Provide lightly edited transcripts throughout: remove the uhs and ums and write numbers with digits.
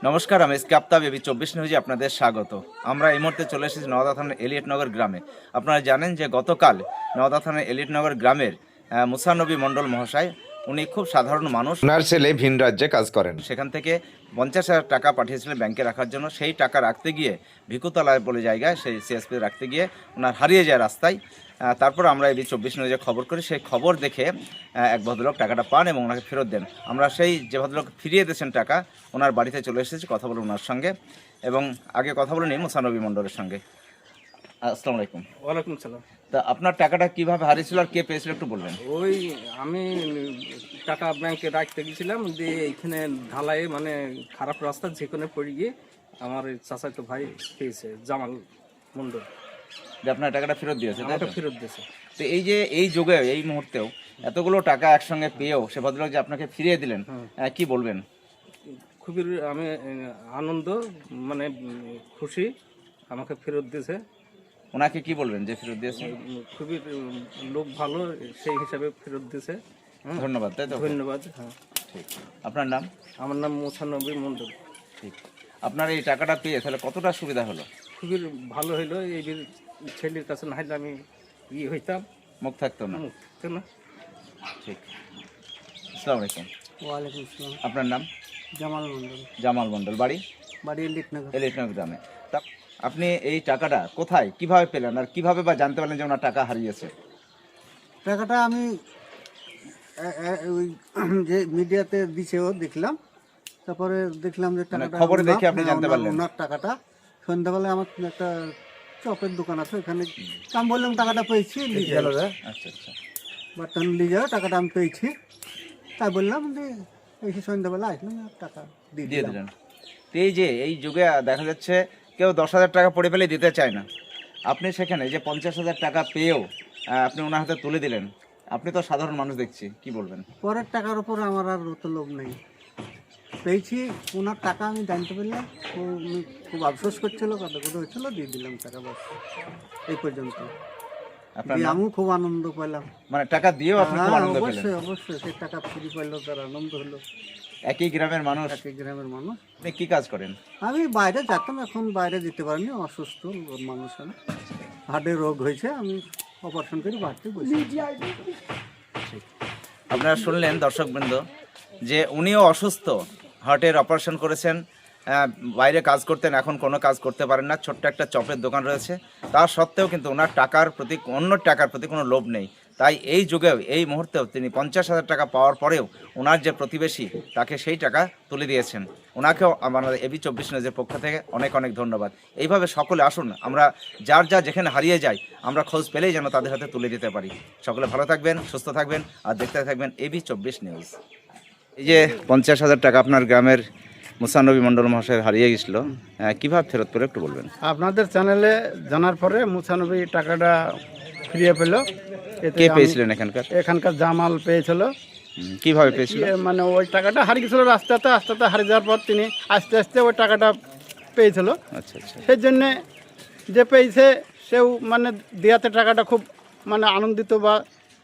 নমস্কার, আমি আফতাব এবি 24 নিউজে আপনাদের স্বাগত। আমরা এই মুহূর্তে চলে এসেছি নওদা থানার এলিয়টনগর গ্রামে। আপনারা জানেন যে গতকাল নওদা থানার এলিয়টনগর গ্রামের মুসানবী মণ্ডল মহাশয়, উনি খুব সাধারণ মানুষ, ওনার ছেলে ভিন রাজ্যে কাজ করেন। সেখান থেকে 50,000 টাকা পাঠিয়েছিলেন ব্যাংকে রাখার জন্য। সেই টাকা রাখতে গিয়ে ভিকুতলায় বলে জায়গায় সেই সিএসপি রাখতে গিয়ে ওনার হারিয়ে যায় রাস্তায়। তারপর আমরা এবি 24 নিউজে খবর করি। সেই খবর দেখে এক ভদ্রলোক টাকাটা পান এবং ওনাকে ফেরত দেন। আমরা সেই যে ভদ্রলোক ফিরিয়ে দিয়েছেন টাকা, ওনার বাড়িতে চলে এসেছি, কথা বলবো ওনার সঙ্গে। এবং আগে কথা বলে নিই মুসানবী মণ্ডলের সঙ্গে। আসসালামু আলাইকুম। ওয়ালাইকুম সালাম। তা আপনার টাকাটা কিভাবে হারিয়েছিল আর কে পেয়েছিল একটু বলবেন? ওই আমি টাকা ব্যাংকে রাখতে গেছিলাম, দিয়ে এইখানে ঢালাই মানে খারাপ রাস্তা যেখানে পড়ে গিয়ে আমার চাচাতো ভাই পেয়েছে, জামাল মন্ডল, যে আপনার টাকাটা ফেরত দিয়েছে, তাই আমাকে তো? ফেরত দিয়েছে। তো এই যে এই যুগে এই মুহূর্তেও এতগুলো টাকা একসঙ্গে পেয়েও সে ভদ্রলোক যে আপনাকে ফিরিয়ে দিলেন, কি বলবেন? খুবই আমি আনন্দ, মানে খুশি, আমাকে ফেরত দিয়েছে। ওনাকে কি বলবেন যে ফেরত দিয়েছে? খুবই লোক ভালো, সেই হিসাবে ফেরত দিয়েছে। ধন্যবাদ, তাই তো? ধন্যবাদ। হ্যাঁ, ঠিক। আপনার নাম? আমার নাম মুসানবী মন্ডল। ঠিক। আপনার এই টাকাটা পেয়ে তাহলে কতটা সুবিধা হলো? খুবই ভালো হইলো। এই ছেলের কাছে না হলে আমি হইতাম, মুখ থাকতো না। মুখ থাকতো না। ঠিক। আসসালামু আলাইকুম। ওয়ালাইকুম আসসালাম। আপনার নাম? জামাল মন্ডল, জামাল মণ্ডল, বাড়ি? বাড়ি এলিটনগর। এলিটনগর গ্রামে। তা আপনি এই টাকাটা কোথায় কিভাবে পেলেন আর কিভাবে বা জানতে পারলেন যে ওনার টাকা হারিয়েছে? টাকাটা আমি ওই যে মিডিয়াতে দিছেও দেখলাম, তারপরে দেখলাম যে টাকাটা খবরে দেখে আপনি জানতে পারলেন? ওনার টাকাটা সন্ধ্যাবেলায় আমার একটা চপের দোকান আছে, ওখানে আমি বললাম টাকাটা পেয়েছি, আচ্ছা আচ্ছা। বার্তন লিজার টাকাটা আমি পেয়েছি, তাই বললাম যে এই সন্ধ্যাবেলা আসলাম, টাকা দিয়ে দিয়ে দিলাম। দিলেন। তো এই যে এই যুগে দেখা যাচ্ছে কেউ 10,000 টাকা পড়ে ফেলে দিতে চায় না, আপনি সেখানে যে 50,000 টাকা পেয়েও আপনি ওনার হাতে তুলে দিলেন, আপনি তো সাধারণ মানুষ দেখছি, কি বলবেন? পরের টাকার উপর আমার আর অত লোভ নেই, পেয়েছি ওনার টাকা আমি জানতে পারলাম, উনি খুব আফসোস করছিল, কত কথা হচ্ছিল, দিয়ে দিলাম টাকা, বাস এই পর্যন্ত। আপনার দিয়ে নাম? আমিও খুব আনন্দ পেলাম। মানে টাকা দিয়েও আপনি খুব হ্যাঁ, আনন্দ পেলেন? অবশ্যই অবশ্যই, সেই টাকা ফ্রি পাইলো, তার আনন্দ হলো। একই গ্রামের মানুষ, একই গ্রামের মানুষ। আপনি কি কাজ করেন? আমি বাইরে যেতাম, এখন বাইরে যেতে পারিনি, অসুস্থ মানুষ, আমি হার্টের রোগ হয়েছে, আমি অপারেশন করে বাড়তে বসে। আপনারা শুনলেন দর্শকবৃন্দ যে উনিও অসুস্থ, হার্টের অপারেশন করেছেন, বাইরে কাজ করতেন, এখন কোনো কাজ করতে পারেন না, ছোট্ট একটা চপের দোকান রয়েছে, তা সত্ত্বেও কিন্তু ওনার টাকার প্রতি, অন্য টাকার প্রতি কোনো লোভ নেই। তাই এই যুগেও এই মুহূর্তেও তিনি 50,000 টাকা পাওয়ার পরেও ওনার যে প্রতিবেশী তাকে সেই টাকা তুলে দিয়েছেন। ওনাকেও আমাদের এবি 24 নিউজের পক্ষ থেকে অনেক অনেক ধন্যবাদ। এইভাবে সকলে আসুন, আমরা যার যা যেখানে হারিয়ে যাই আমরা খোঁজ পেলেই যেন তাদের হাতে তুলে দিতে পারি। সকলে ভালো থাকবেন, সুস্থ থাকবেন আর দেখতে থাকবেন এবি 24 নিউজ। এই যে 50,000 টাকা আপনার গ্রামের মুসানবী মণ্ডল মহাশয় হারিয়ে গেছিল, কীভাবে ফেরত পেল একটু বলবেন? আপনাদের চ্যানেলে জানার পরে মুসানবী টাকাটা ফিরিয়ে পেল। কে পেয়েছিলেন এখানকার? এখানকার জামাল পেয়েছিল। কিভাবে পেয়েছিল? মানে ওই টাকাটা হারিয়ে গেছিল রাস্তাতে, আস্তে আস্তে হারিয়ে যাওয়ার পর তিনি আস্তে আস্তে ওই টাকাটা পেয়েছিল। আচ্ছা আচ্ছা। সেই জন্যে যে পেয়েছে সেও মানে দেওয়াতে টাকাটা খুব মানে আনন্দিত, বা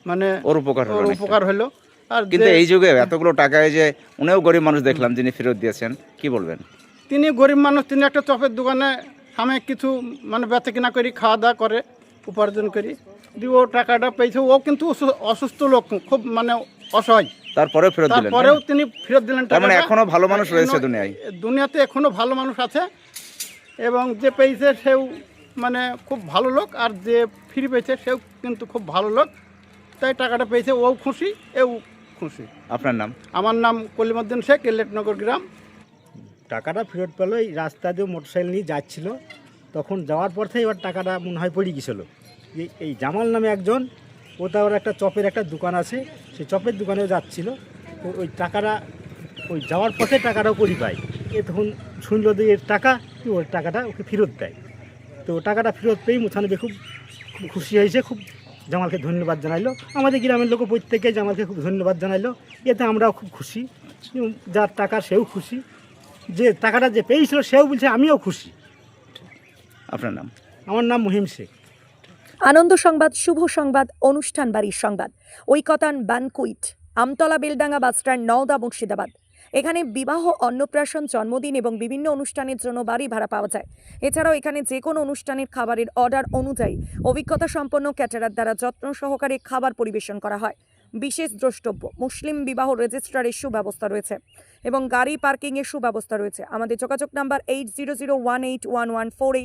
মানে ওর উপকার হলো ওর অনেকটা। উপকার হলো। আর কিন্তু যে এই যুগে এতগুলো টাকায় যে উনিও গরিব মানুষ দেখলাম যিনি ফেরত দিয়েছেন, কি বলবেন? তিনি গরিব মানুষ, তিনি একটা চপের দোকানে সাময়িক কিছু মানে বেচা কিনা করি, খাওয়া দাওয়া করে, উপার্জন করি, দিয়ে ও টাকাটা পেয়েছে। ও কিন্তু অসুস্থ লোক, খুব মানে অসহায়, তারপরেও ফেরত দিলেন? তারপরেও তিনি ফেরত দিলেন তার মানে টাকাটা। এখনো ভালো মানুষ রয়েছে দুনিয়ায়? দুনিয়াতে এখনো ভালো মানুষ আছে, এবং যে পেয়েছে সেও মানে খুব ভালো লোক, আর যে ফিরে পেয়েছে সেও কিন্তু খুব ভালো লোক। তাই টাকাটা পেয়েছে, ও খুশি, এও খুশি। আপনার নাম? আমার নাম কলিমুদ্দিন শেখ, এলিয়টনগর গ্রাম। টাকাটা ফেরত পেলো, এই রাস্তা দিয়ে মোটরসাইকেল নিয়ে যাচ্ছিল, তখন যাওয়ার পর থেকে এবার টাকাটা মনে হয় পড়ে গেছিলো। এই জামাল নামে একজন, ও তার একটা চপের একটা দোকান আছে, সেই চপের দোকানেও যাচ্ছিল, তো ওই টাকাটা ওই যাওয়ার পথে টাকাটাও পড়ি পায়। এ তখন শুনলো যে এর টাকা, তো ওই টাকাটা ওকে ফেরত দেয়। তো টাকাটা ফেরত পেয়েই মুসানবী খুব খুশি হয়েছে, খুব জামালকে ধন্যবাদ জানাইলো। আমাদের গ্রামের লোক প্রত্যেকে জামালকে খুব ধন্যবাদ জানাইলো, এতে আমরাও খুব খুশি। যার টাকা সেও খুশি, যে টাকাটা যে পেয়েছিল সেও বলছে আমিও খুশি। আপনার নাম? আমার নাম মহিম শেখ। আনন্দ সংবাদ, শুভ সংবাদ, অনুষ্ঠান বাড়ির সংবাদ, ঐকতান বানকুইট, আমতলা বেলডাঙ্গা বাসস্ট্যান্ড, নওদা, মুর্শিদাবাদ। এখানে বিবাহ, অন্নপ্রাশন, জন্মদিন এবং বিভিন্ন অনুষ্ঠানের জন্য বাড়ি ভাড়া পাওয়া যায়। এছাড়াও এখানে যে কোনো অনুষ্ঠানের খাবারের অর্ডার অনুযায়ী অভিজ্ঞতা সম্পন্ন ক্যাটারার দ্বারা যত্ন সহকারে খাবার পরিবেশন করা হয়। বিশেষ দ্রষ্টব্য, মুসলিম বিবাহ রেজিস্ট্রারের সুব্যবস্থা রয়েছে এবং গাড়ি পার্কিংয়ের সুব্যবস্থা রয়েছে। আমাদের যোগাযোগ নাম্বার 80018114